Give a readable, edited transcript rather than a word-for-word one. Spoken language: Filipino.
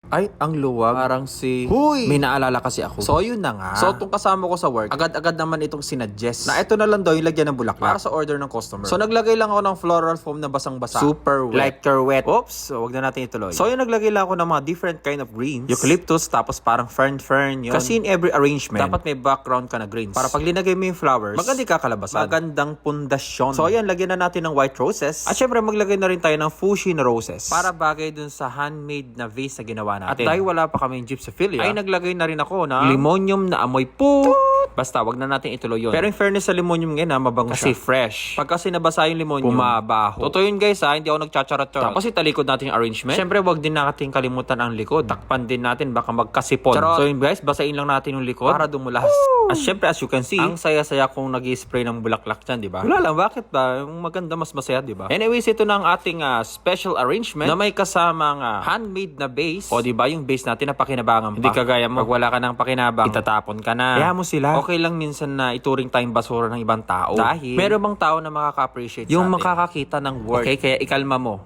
Ay, ang luwag. Parang si... Huy! May naalala kasi ako. So, yun na nga. So, itong kasama ko sa work, agad-agad naman itong sinuggest na ito na lang daw yung lagyan ng bulaklak para sa order ng customer. So, naglagay lang ako ng floral foam na basang-basa. Super wet. Like you're wet. Oops! So, wag na natin ituloy. So, yun naglagay lang ako ng mga different kind of greens. Eucalyptus, tapos parang fern yun. Kasi in every arrangement, dapat may background ka na greens. Para pag linagay mo yung flowers, maganda yung kakalabasan. Magandang pundasyon. So, ayan, lagyan na natin ng white roses. At syempre, maglagay na rin tayo ng fuchsia na roses. Para bagay dun sa handmade na vase na ginawa natin. At dahil wala pa kaming gypsophilia, ay naglagay na rin ako ng limonium na amoy po. Basta, wag na natin ituloy yun. Pero in fairness sa limonium ngayon, mabango kasi siya. Fresh. Pag kasi nabasa yung limonium, bumabaho. Totoo yun guys ha, hindi ako nagchacharat-charat. Tapos italikod natin yung arrangement. Siyempre, wag din natin kalimutan ang likod. Takpan din natin, baka magkasipon. Charot. So yun guys, basain lang natin yung likod para dumulas. At syempre, as you can see, ang saya-saya kong nag-spray ng bulaklak dyan, di ba? Wala lang, bakit ba? Yung maganda, mas masaya, di ba? Anyways, ito na ang ating special arrangement na may kasamang handmade na base. O di ba yung base natin na pakinabangan pa. Hindi kagaya mo, pag wala ka ng pakinabang, itatapon ka na. Kaya mo sila. Okay lang minsan na ituring tayong basura ng ibang tao. Dahil, meron bang tao na makaka-appreciate yung sa atin? Yung makakakita ng work. Okay, kaya ikalma mo.